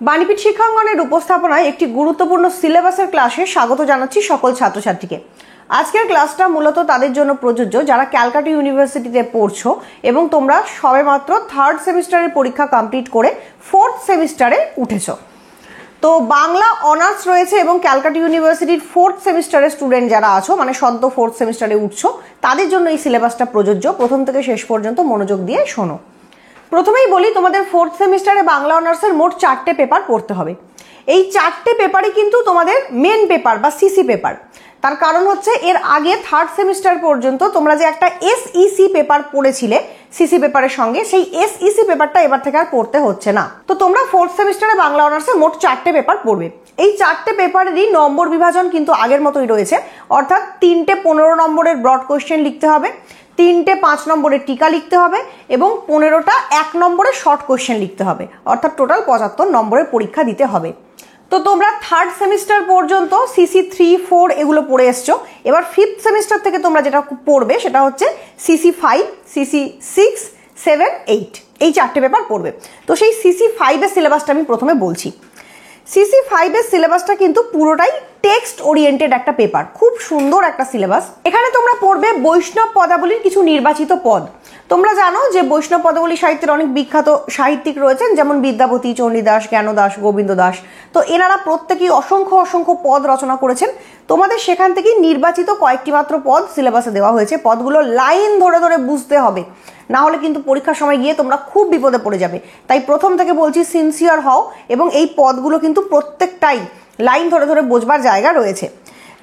বাণীপীঠ শিক্ষাঙ্গনের উপস্থাপনায় একটি গুরুত্বপূর্ণ সিলেবাসের ক্লাসে স্বাগত জানাচ্ছি সকল ছাত্রছাত্রীকে। আজকের ক্লাসটা মূলত তাদের জন্য প্রযোজ্য যারা ক্যালকাটা ইউনিভার্সিটিতে পড়ছো এবং তোমরা সবেমাত্র থার্ড সেমিস্টারের পরীক্ষা কমপ্লিট করে ফোর্থ সেমিস্টারে উঠেছো। তো বাংলা অনার্স রয়েছে এবং ক্যালকাটা ইউনিভার্সিটির ফোর্থ সেমিস্টারের স্টুডেন্ট যারা আছো, মানে সদ্য ফোর্থ সেমিস্টারে উঠছো, তাদের জন্য এই সিলেবাসটা প্রযোজ্য। প্রথম থেকে শেষ পর্যন্ত মনোযোগ দিয়ে শোনো। প্রথমেই বলি, তোমাদের ফোর্থ সেমিস্টারে বাংলা অনার্সের মোট 4টে পেপার পড়তে হবে। এই 4টে পেপারই কিন্তু তোমাদের মেন পেপার বা সিসি পেপার। তার কারণ হচ্ছে এর আগে থার্ড সেমিস্টার পর্যন্ত তোমরা যে একটা এসইসি পেপার পড়েছিলে সিসি পেপারের সঙ্গে, সেই এসইসি পেপারটা এবার থেকে আর পড়তে হচ্ছে না। তো তোমরা ফোর্থ সেমিস্টারে বাংলা অনার্সের মোট 4টে পেপার পড়বে। এই 4টে পেপারেরই নম্বর বিভাজন কিন্তু আগের মতোই রয়েছে, অর্থাৎ 3টে 15 নম্বরের ব্রড কোয়েশ্চেন লিখতে হবে, 3টে 5 নম্বরের টিকা লিখতে হবে এবং 15টা 1 নম্বরের শর্ট কোয়েশ্চেন লিখতে হবে, অর্থাৎ টোটাল 75 নম্বরের পরীক্ষা দিতে হবে। তো তোমরা থার্ড সেমিস্টার পর্যন্ত সিসি 3, 4 এগুলো পড়ে এসছো। এবার ফিফথ সেমিস্টার থেকে তোমরা যেটা পড়বে সেটা হচ্ছে সিসি 5, সিসি 6, 7, 8 এই 4টে পেপার পড়বে। তো সেই সিসি 5-এর সিলেবাসটা আমি প্রথমে বলছি। সিসি 5-এর সিলেবাসটা কিন্তু পুরোটাই টেক্সট ওরিয়েন্টেড একটা পেপার, খুব সুন্দর একটা সিলেবাস। এখানে তোমরা পড়বে বৈষ্ণব পদাবলীর কিছু নির্বাচিত পদ। তোমরা জানো যে বৈষ্ণব পদাবলী সাহিত্যের অনেক বিখ্যাত সাহিত্যিক রয়েছেন, যেমন বিদ্যাপতি, চণ্ডীদাস, জ্ঞানদাস, গোবিন্দ দাস। তো এনারা প্রত্যেকেই অসংখ্য অসংখ্য পদ রচনা করেছেন। তোমাদের সেখান থেকেই নির্বাচিত কয়েকটি মাত্র পদ সিলেবাসে দেওয়া হয়েছে। পদগুলো লাইন ধরে ধরে বুঝতে হবে, না হলে কিন্তু পরীক্ষার সময় গিয়ে তোমরা খুব বিপদে পড়ে যাবে। তাই প্রথম থেকে বলছি, সিনসিয়ার হও এবং এই পদগুলো কিন্তু প্রত্যেকটাই লাইন ধরে ধরে বোঝবার জায়গা রয়েছে।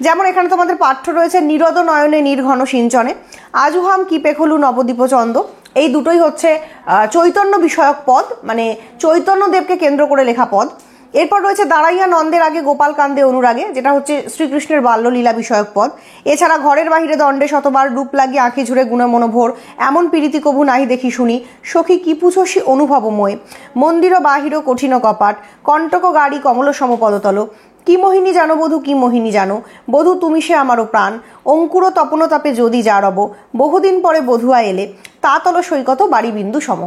যেমন এখানে তোমাদের পাঠ্য রয়েছে নিরদ নয়নে নির্ঘন সিঞ্চনে, আজুহাম কি পেখলু নবদ্বীপ চন্দ। এই দুটোই হচ্ছে চৈতন্য বিষয়ক পদ, মানে চৈতন্যদেবকে কেন্দ্র করে লেখা পদ। এরপর রয়েছে দাঁড়াইয়া নন্দের আগে গোপাল কান্দে অনুরাগে, যেটা হচ্ছে শ্রীকৃষ্ণের বাল্যলীলা বিষয়ক পদ। এছাড়া ঘরের বাহিরে দণ্ডে শতবার রূপ লাগি আঁখি ঝুরে গুণ মনোভোর, এমন পীড়িতি কভু নাহি দেখি শুনি, সখী কি পুছসি অনুভবময়, মন্দির বাহির কঠিন কপাট, কণ্টক গাড়ি কমল সমপদতল, কি মোহিনী জানো বধূ কি মোহিনী জানো, বধূ তুমি সে আমারও প্রাণ, অঙ্কুর তপন তাপে যদি যা রব, বহুদিন পরে বধুয়া এলে, তা তল সৈকত বাড়ি বিন্দু সম।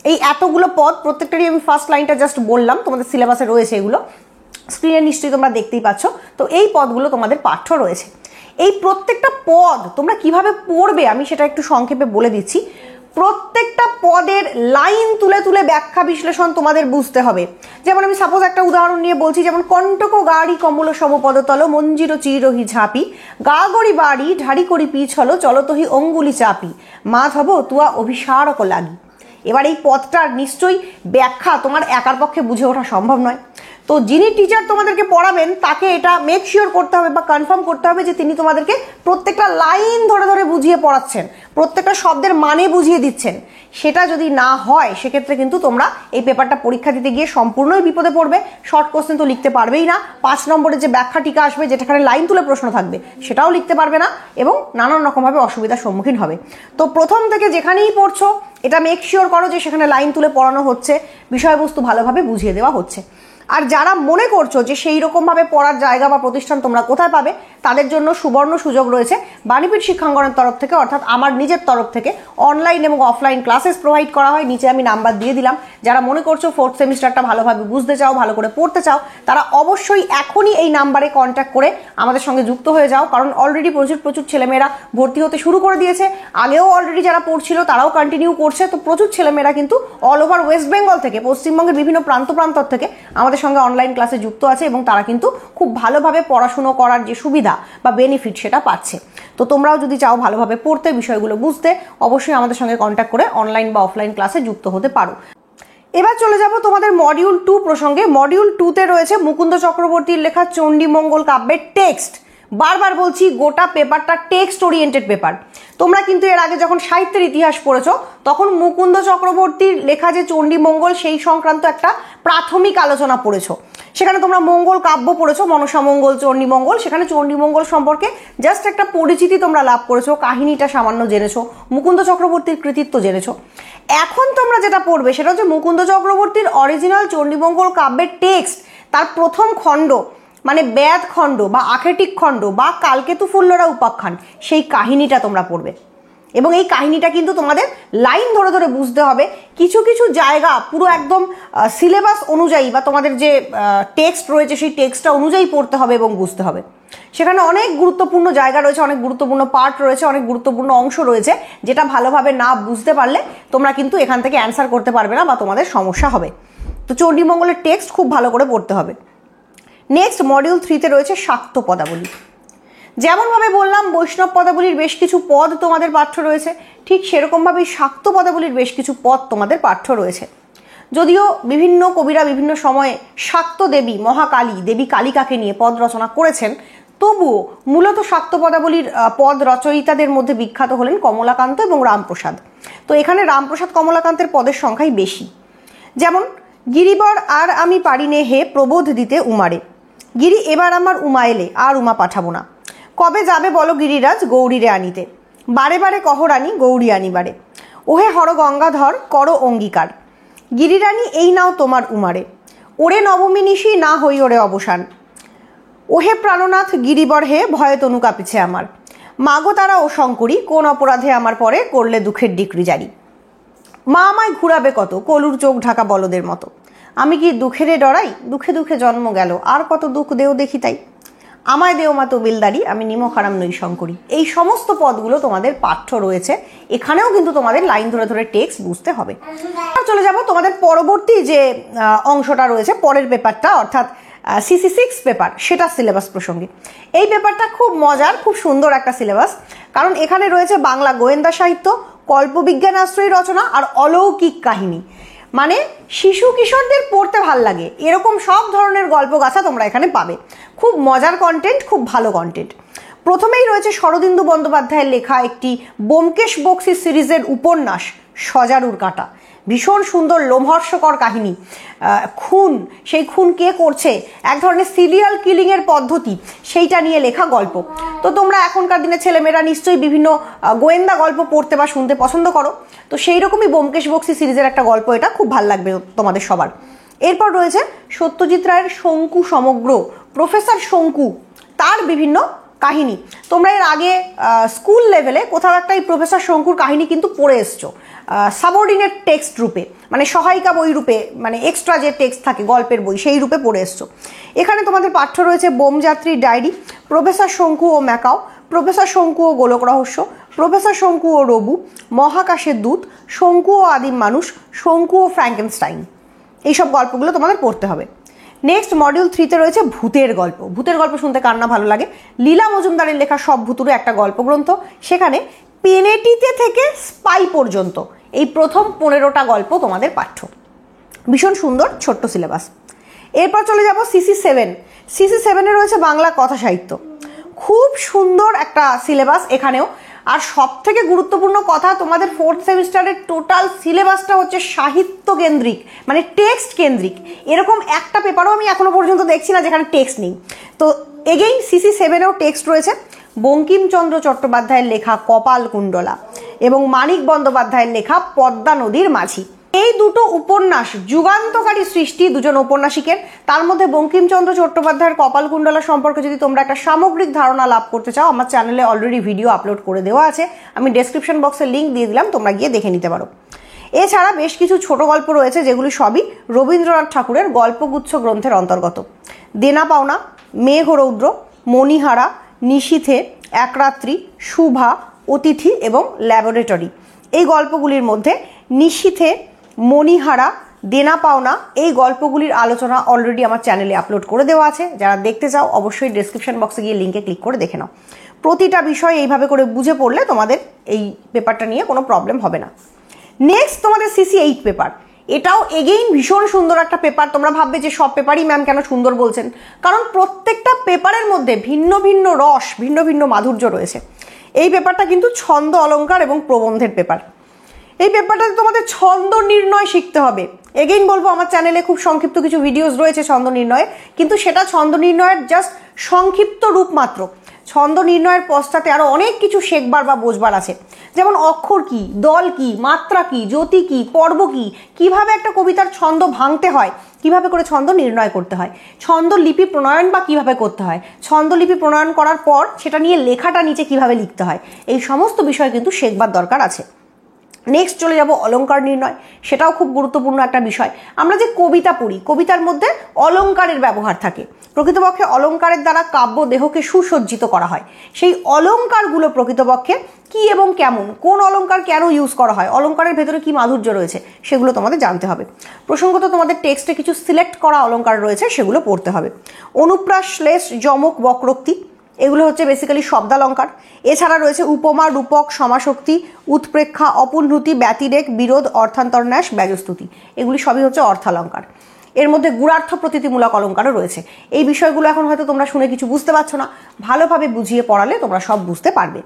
এই এতগুলো পদ, প্রত্যেকটারই আমি ফার্স্ট লাইনটা জাস্ট বললাম, তোমাদের সিলেবাসে রয়েছে এগুলো, স্ক্রিনে নিশ্চয়ই তোমরা দেখতেই পাচ্ছ। তো এই পদগুলো তোমাদের পাঠ্য রয়েছে। এই প্রত্যেকটা পদ তোমরা কিভাবে পড়বে আমি সেটা একটু সংক্ষেপে বলে দিচ্ছি। প্রত্যেকটা পদের লাইন তুলে তুলে ব্যাখ্যা বিশ্লেষণ তোমাদের বুঝতে হবে। যেমন আমি সাপোজ একটা উদাহরণ নিয়ে বলছি, যেমন কণ্টক গাড়ি কমল সমপদতল, মঞ্জির চিরহি ঝাঁপি, গা গড়ি বাড়ি ঢাড়ি করি পিছল, চলতহি অঙ্গুলি চাপি, মাধব তুয়া অভিসারক লাগি। এবার এই পদটার নিশ্চয়ই ব্যাখ্যা তোমার একার পক্ষে বুঝে ওঠা সম্ভব নয়। তো যিনি টিচার তোমাদেরকে পড়াবেন তাকে এটা মেক শিওর করতে হবে বা কনফার্ম করতে হবে যে তিনি তোমাদেরকে প্রত্যেকটা লাইন ধরে ধরে বুঝিয়ে পড়াচ্ছেন, প্রত্যেকটা শব্দের মানে বুঝিয়ে দিচ্ছেন। সেটা যদি না হয় সেক্ষেত্রে কিন্তু তোমরা এই পেপারটা পরীক্ষা দিতে গিয়ে সম্পূর্ণই বিপদে পড়বে। শর্ট কোশ্চেন তো লিখতে পারবেই না, 5 নম্বরের যে ব্যাখ্যা টিকা আসবে যেটাখানে লাইন তুলে প্রশ্ন থাকবে সেটাও লিখতে পারবে না এবং নানান রকমভাবে অসুবিধার সম্মুখীন হবে। তো প্রথম থেকে যেখানেই পড়ছো এটা মেক শিওর করো যে সেখানে লাইন তুলে পড়ানো হচ্ছে, বিষয়বস্তু ভালোভাবে বুঝিয়ে দেওয়া হচ্ছে। আর যারা মনে করছো যে সেই রকমভাবে পড়ার জায়গা বা প্রতিষ্ঠান তোমরা কোথায় পাবে, তাদের জন্য সুবর্ণ সুযোগ রয়েছে। বাণীপীঠ শিক্ষাঙ্গনের তরফ থেকে, অর্থাৎ আমার নিজের তরফ থেকে অনলাইন এবং অফলাইন ক্লাসেস প্রোভাইড করা হয়। নিচে আমি নাম্বার দিয়ে দিলাম। যারা মনে করছো ফোর্থ সেমিস্টারটা ভালোভাবে বুঝতে চাও, ভালো করে পড়তে চাও, তারা অবশ্যই এখনই এই নাম্বারে কন্ট্যাক্ট করে আমাদের সঙ্গে যুক্ত হয়ে যাও। কারণ অলরেডি প্রচুর ছেলেমেয়েরা ভর্তি হতে শুরু করে দিয়েছে। আগেও অলরেডি যারা পড়ছিল তারাও কন্টিনিউ করছে। তো প্রচুর ছেলেমেয়েরা কিন্তু অল ওভার ওয়েস্ট বেঙ্গল থেকে, পশ্চিমবঙ্গের বিভিন্ন প্রান্তর থেকে আমাদের সঙ্গে অনলাইন ক্লাসে যুক্ত আছে এবং তারা কিন্তু খুব ভালোভাবে পড়াশুনো করার যে সুবিধা বা বেনিফিট সেটা পাচ্ছে। তো তোমরাও যদি চাও ভালোভাবে পড়তে, বিষয়গুলো বুঝতে, অবশ্যই আমাদের সঙ্গে কন্ট্যাক্ট করে অনলাইন বা অফলাইন ক্লাসে যুক্ত হতে পারো। এবার চলে যাব তোমাদের মডিউল 2 প্রসঙ্গে। মডিউল 2-তে রয়েছে মুকুন্দ চক্রবর্তীর লেখা চণ্ডীমঙ্গল কাব্যের টেক্সট। বারবার বলছি, গোটা পেপারটা টেক্সট ওরিয়েন্টেড পেপার। তোমরা কিন্তু এর আগে যখন সাহিত্যের ইতিহাস পড়েছো তখন মুকুন্দ চক্রবর্তীর লেখা যে চণ্ডীমঙ্গল সেই সংক্রান্ত একটা প্রাথমিক আলোচনা পড়েছো। সেখানে তোমরা মঙ্গল কাব্য পড়েছো, মনসামঙ্গল, চণ্ডীমঙ্গল। সেখানে চণ্ডীমঙ্গল সম্পর্কে জাস্ট একটা পরিচিতি তোমরা লাভ করেছো, কাহিনীটা সামান্য জেনেছো, মুকুন্দ চক্রবর্তীর কৃতিত্ব জেনেছো। এখন তোমরা যেটা পড়বে সেটা হচ্ছে মুকুন্দ চক্রবর্তীর অরিজিনাল চণ্ডীমঙ্গল কাব্যের টেক্সট, তার প্রথম খণ্ড, মানে বেদ খণ্ড বা আখেটিক খণ্ড বা কালকেতু ফুল্লরা উপাখ্যান, সেই কাহিনীটা তোমরা পড়বে। এবং এই কাহিনীটা কিন্তু তোমাদের লাইন ধরে ধরে বুঝতে হবে। কিছু কিছু জায়গা পুরো একদম সিলেবাস অনুযায়ী বা তোমাদের যে টেক্সট রয়েছে সেই টেক্সটটা অনুযায়ী পড়তে হবে এবং বুঝতে হবে। সেখানে অনেক গুরুত্বপূর্ণ জায়গা রয়েছে, অনেক গুরুত্বপূর্ণ পার্ট রয়েছে, অনেক গুরুত্বপূর্ণ অংশ রয়েছে, যেটা ভালোভাবে না বুঝতে পারলে তোমরা কিন্তু এখান থেকে অ্যান্সার করতে পারবে না বা তোমাদের সমস্যা হবে। তো চণ্ডীমঙ্গলের টেক্সট খুব ভালো করে পড়তে হবে। নেক্সট মডিউল 3-তে রয়েছে শাক্ত পদাবলী। যেমনভাবে বললাম বৈষ্ণব পদাবলীর বেশ কিছু পদ তোমাদের পাঠ্য রয়েছে, ঠিক সেরকমভাবেই শাক্ত পদাবলীর বেশ কিছু পদ তোমাদের পাঠ্য রয়েছে। যদিও বিভিন্ন কবিরা বিভিন্ন সময়ে শাক্ত দেবী মহাকালী দেবী কালিকাকে নিয়ে পদ রচনা করেছেন, তবুও মূলত শাক্ত পদাবলীর পদ রচয়িতাদের মধ্যে বিখ্যাত হলেন কমলাকান্ত এবং রামপ্রসাদ। তো এখানে রামপ্রসাদ কমলাকান্তের পদের সংখ্যাই বেশি। যেমন গিরিবর আর আমি পারিনে হে প্রবোধ দিতে উমারে, গিরি এবার আমার উমা এলে আর উমা পাঠাবো না, কবে যাবে বলো গিরিরাজ গৌরীরে আনিতে, বারে বারে কহরানি গৌরী আনিবারে, ওহে হর গঙ্গাধর করো অঙ্গীকার, গিরিরানী এই নাও তোমার উমারে, ওরে নবমী নিশি না হই ওরে অবসান, ওহে প্রাণনাথ গিরিবর হে ভয়ে তনু কাঁপিছে আমার, মাগো তারা ও শঙ্করী কোন অপরাধে আমার পরে করলে দুঃখের ডিক্রি জারি, মা আমায় ঘুরাবে কত কলুর চোখ ঢাকা বলদের মতো, আমি কি দুঃখেরে ডরাই দুঃখে দুঃখে জন্ম গেল আর কত দুঃখ দেও দেখি তাই, আমায় দেও মা তবিলদারি আমি নিমখারাম নই শঙ্করী। এই সমস্ত পদগুলো তোমাদের পাঠ্য রয়েছে, এখানেও কিন্তু তোমাদের লাইন ধরে ধরে টেক্সট বুঝতে হবে। আর চলে যাব তোমাদের পরবর্তী যে অংশটা রয়েছে পরের পেপারটা, অর্থাৎ CC 6 পেপার, সেটা সিলেবাস প্রসঙ্গে। এই পেপারটা খুব মজার, খুব সুন্দর একটা সিলেবাস, কারণ এখানে রয়েছে বাংলা গোয়েন্দা সাহিত্য, কল্পবিজ্ঞান আশ্রয়ী রচনা আর অলৌকিক কাহিনী। মানে শিশু কিশোরদের পড়তে ভাল লাগে এরকম সব ধরনের গল্প গাথা তোমরা এখানে পাবে। খুব মজার কন্টেন্ট, খুব ভালো কন্টেন্ট। প্রথমেই রয়েছে শরদিন্দু বন্দ্যোপাধ্যায়ের লেখা একটি ব্যোমকেশ বক্সী সিরিজের উপন্যাস সজারুর কাঁটা। ভীষণ সুন্দর লোমহর্ষকর কাহিনী, খুন, সেই খুন কে করছে, এক ধরনের সিরিয়াল কিলিংয়ের পদ্ধতি, সেইটা নিয়ে লেখা গল্প। তো তোমরা এখনকার দিনে ছেলেমেয়েরা নিশ্চয়ই বিভিন্ন গোয়েন্দা গল্প পড়তে বা শুনতে পছন্দ করো, তো সেই রকমই ব্যোমকেশ বক্সী সিরিজের একটা গল্প, এটা খুব ভালো লাগবে তোমাদের সবার। এরপর রয়েছে সত্যজিৎ রায়ের শঙ্কু সমগ্র, প্রফেসর শঙ্কু, তার বিভিন্ন কাহিনী। তোমরা এর আগে স্কুল লেভেলে কোথাও একটা এই প্রফেসর শঙ্কুর কাহিনী কিন্তু পড়ে এসছো সাবঅর্ডিনেট টেক্সট রূপে, মানে সহায়িকা বই রূপে, মানে এক্সট্রা যে টেক্সট থাকে গল্পের বই সেই রূপে পড়ে এসছো। এখানে তোমাদের পাঠ্য রয়েছে বোমযাত্রীর ডায়েরি, প্রফেসর শঙ্কু ও ম্যাকাও, প্রফেসর শঙ্কু ও গোলক রহস্য, প্রফেসর শঙ্কু ও রবু, মহাকাশের দূত, শঙ্কু ও আদিম মানুষ, শঙ্কু ও ফ্র্যাঙ্কেনস্টাইন। এইসব গল্পগুলো তোমাদের পড়তে হবে। নেক্সট মডিউল 3-তে রয়েছে ভূতের গল্প। ভূতের গল্প শুনতে কার না ভালো লাগে। লীলা মজুমদারের লেখা সব ভূতুরে একটা গল্প গ্রন্থ, সেখানে পেনেটিতে থেকে স্পাই পর্যন্ত এই প্রথম 15টা গল্প তোমাদের পাঠ্য। ভীষণ সুন্দর ছোট্ট সিলেবাস। এরপর চলে যাব CC 7। CC 7-এ রয়েছে বাংলা কথা সাহিত্য। খুব সুন্দর একটা সিলেবাস এখানেও। আর সব থেকে গুরুত্বপূর্ণ কথা, তোমাদের 4th সেমিস্টারের টোটাল সিলেবাসটা হচ্ছে সাহিত্য কেন্দ্রিক, মানে টেক্সট কেন্দ্রিক। এরকম একটা পেপারও আমি এখনো পর্যন্ত দেখছি না যেখানে টেক্সট নেই। তো এগেইন CC 7-এও টেক্সট রয়েছে। বঙ্কিমচন্দ্র চট্টোপাধ্যায়ের লেখা কপাল কুণ্ডলা এবং মানিক বন্দ্যোপাধ্যায়ের লেখা পদ্মা নদীর মাঝি, এই দুটো উপন্যাস যুগান্তকারী সৃষ্টি দুজন ঔপন্যাসিকের। তার মধ্যে বঙ্কিমচন্দ্র চট্টোপাধ্যায়ের কপালকুণ্ডলা সম্পর্কে যদি তোমরা একটা সামগ্রিক ধারণা লাভ করতে চাও, আমার চ্যানেলে অলরেডি ভিডিও আপলোড করে দেওয়া আছে, আমি ডেসক্রিপশন বক্সে লিঙ্ক দিয়ে দিলাম, তোমরা গিয়ে দেখে নিতে পারো। এছাড়া বেশ কিছু ছোট গল্প রয়েছে যেগুলি সবই রবীন্দ্রনাথ ঠাকুরের গল্পগুচ্ছ গ্রন্থের অন্তর্গত। দেনা পাওনা, মেঘরৌদ্র, মণিহারা, নিশীথে, একরাত্রি, শুভা, অতিথি এবং ল্যাবরেটরি, এই গল্পগুলির মধ্যে নিশীথে, মণিহারা, দেনা পাওনা এই গল্পগুলির আলোচনা অলরেডি আমার চ্যানেলে আপলোড করে দেওয়া আছে। যারা দেখতে চাও অবশ্যই ডেসক্রিপশন বক্সে গিয়ে লিঙ্কে ক্লিক করে দেখে নাও। প্রতিটা বিষয় এইভাবে করে বুঝে পড়লে তোমাদের এই পেপারটা নিয়ে কোনো প্রবলেম হবে না। নেক্সট তোমাদের CC 8 পেপার। এটাও এগেইন ভীষণ সুন্দর একটা পেপার। তোমরা ভাববে যে সব পেপারই ম্যাম কেন সুন্দর বলছেন, কারণ প্রত্যেকটা পেপারের মধ্যে ভিন্ন ভিন্ন রস, ভিন্ন ভিন্ন মাধুর্য রয়েছে। এই পেপারটা কিন্তু ছন্দ অলঙ্কার এবং প্রবন্ধের পেপার। এই পেপারটাতে তোমাদের ছন্দ নির্ণয় শিখতে হবে। এগেইন বলবো, আমার চ্যানেলে খুব সংক্ষিপ্ত কিছু ভিডিওস রয়েছে ছন্দ নির্ণয়ে, কিন্তু সেটা ছন্দ নির্ণয়ের জাস্ট সংক্ষিপ্ত রূপ মাত্র। ছন্দ নির্ণয়ের পশ্চাতে আরো অনেক কিছু শেখবার বা বোঝবার আছে, যেমন অক্ষর কি, দল কি, মাত্রা কি, জ্যোতি কি, পর্ব কি, কিভাবে একটা কবিতার ছন্দ ভাঙতে হয়, কিভাবে করে ছন্দ নির্ণয় করতে হয়, ছন্দ লিপি প্রণয়ন বা কিভাবে করতে হয়, ছন্দ লিপি প্রণয়ন করার পর সেটা নিয়ে লেখাটা নিচে কিভাবে লিখতে হয়, এই সমস্ত বিষয় কিন্তু শেখবার দরকার আছে। নেক্সট চলে যাব অলংকার নির্ণয়, সেটাও খুব গুরুত্বপূর্ণ একটা বিষয়। আমরা যে কবিতা পড়ি, কবিতার মধ্যে অলংকারের ব্যবহার থাকে। প্রকৃতপক্ষে অলংকারের দ্বারা কাব্য দেহকে সুসজ্জিত করা হয়। সেই অলংকারগুলো প্রকৃতপক্ষে কি এবং কেমন, কোন অলংকার কেন ইউজ করা হয়, অলংকারের ভেতরে কি মাধুর্য রয়েছে, সেগুলো তোমাদের জানতে হবে। প্রসঙ্গত তোমাদের টেক্সটে কিছু সিলেক্ট করা অলংকার রয়েছে, সেগুলো পড়তে হবে। অনুপ্রাস, শ্লেষ, যমক, বক্রোক্তি, এগুলো হচ্ছে বেসিক্যালি শব্দালঙ্কার। এছাড়া রয়েছে উপমা, রূপক, সমাসক্তি, উৎপ্রেক্ষা, অপুনরুতি, ব্যতিরেক, বিরোধ, অর্থান্তরন্যাস, ব্যজস্তুতি, এগুলি সবই হচ্ছে অর্থালঙ্কার। এর মধ্যে গুণার্থ প্রতীতিমূলক অলঙ্কারও রয়েছে। এই বিষয়গুলো এখন হয়তো তোমরা শুনে কিছু বুঝতে পারছো না, ভালোভাবে বুঝিয়ে পড়ালে তোমরা সব বুঝতে পারবে।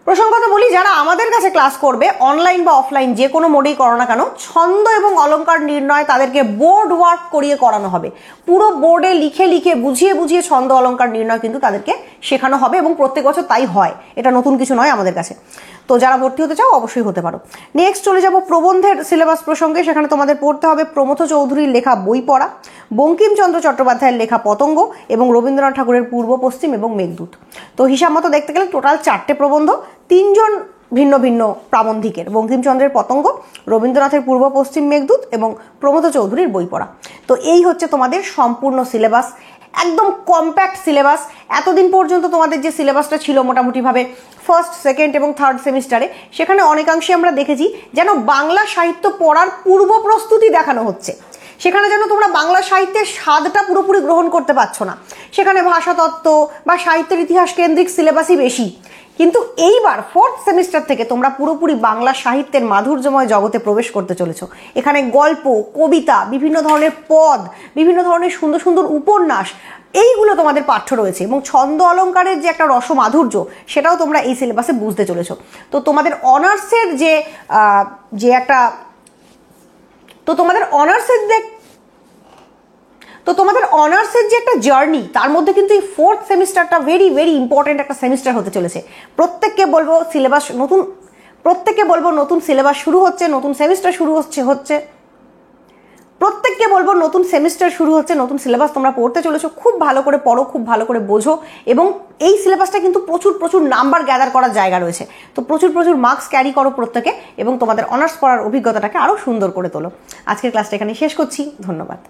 প্রসঙ্গত বলি, যারা আমাদের কাছে ক্লাস করবে অনলাইন বা অফলাইন যে কোনো মোডেই করো না কেন, ছন্দ এবং অলংকার নির্ণয় তাদেরকে বোর্ড ওয়ার্ক করিয়ে করানো হবে। পুরো বোর্ডে লিখে লিখে বুঝিয়ে বুঝিয়ে ছন্দ অলংকার নির্ণয় কিন্তু তাদেরকে শেখানো হবে, এবং প্রত্যেক বছর তাই হয়, এটা নতুন কিছু নয় আমাদের কাছে। তো যারা ভর্তি হতে চাও অবশ্যই হতে পারো। নেক্সট চলে যাব প্রবন্ধের সিলেবাস প্রসঙ্গে। সেখানে তোমাদের পড়তে হবে প্রমথ চৌধুরীর লেখা বই পড়া, বঙ্কিমচন্দ্র চট্টোপাধ্যায়ের লেখা পতঙ্গ, এবং রবীন্দ্রনাথ ঠাকুরের পূর্ব পশ্চিম এবং মেঘদূত। তো হিসাব মতো দেখতে গেলে টোটাল 4টে প্রবন্ধ, 3জন ভিন্ন ভিন্ন প্রাবন্ধিকের, বঙ্কিমচন্দ্রের পতঙ্গ, রবীন্দ্রনাথের পূর্ব পশ্চিম মেঘদূত এবং প্রমথ চৌধুরীর বই পড়া। তো এই হচ্ছে তোমাদের সম্পূর্ণ সিলেবাস, একদম কম্প্যাক্ট সিলেবাস। এতদিন পর্যন্ত তোমাদের যে সিলেবাসটা ছিল মোটামুটিভাবে ফার্স্ট, সেকেন্ড এবং থার্ড সেমিস্টারে, সেখানে অনেকাংশে আমরা দেখেছি যেন বাংলা সাহিত্য পড়ার পূর্ব প্রস্তুতি দেখানো হচ্ছে। সেখানে যেন তোমরা বাংলা সাহিত্যের স্বাদটা পুরোপুরি গ্রহণ করতে পারছো না। সেখানে ভাষাতত্ত্ব বা সাহিত্যের ইতিহাস কেন্দ্রিক সিলেবাসই বেশি। কিন্তু এইবার ফোর্থ সেমিস্টার থেকে তোমরা পুরোপুরি বাংলা সাহিত্যের মাধুর্যময় জগতে প্রবেশ করতে চলেছো। এখানে গল্প, কবিতা, বিভিন্ন ধরনের পদ, বিভিন্ন ধরনের সুন্দর সুন্দর উপন্যাস, এইগুলো তোমাদের পাঠ্য রয়েছে, এবং ছন্দ অলংকারের যে একটা রসমাধুর্য সেটাও তোমরা এই সিলেবাসে বুঝতে চলেছো। তো তোমাদের অনার্সের তোমাদের অনার্সের যে একটা জার্নি, তার মধ্যে কিন্তু এই ফোর্থ সেমিস্টারটা ভেরি ভেরি ইম্পর্টেন্ট একটা সেমিস্টার হতে চলেছে। প্রত্যেককে বলবো নতুন সিলেবাস শুরু হচ্ছে, নতুন সেমিস্টার শুরু হচ্ছে প্রত্যেককে বলবো নতুন সেমিস্টার শুরু হচ্ছে, নতুন সিলেবাস তোমরা পড়তে চলেছো। খুব ভালো করে পড়ো, খুব ভালো করে বোঝো, এবং এই সিলেবাসটা কিন্তু প্রচুর প্রচুর নাম্বার গ্যাদার করার জায়গা রয়েছে। তো প্রচুর প্রচুর মার্কস ক্যারি করো প্রত্যেকে, এবং তোমাদের অনার্স পড়ার অভিজ্ঞতাটাকে আরও সুন্দর করে তোলো। আজকের ক্লাসটা এখানে শেষ করছি, ধন্যবাদ।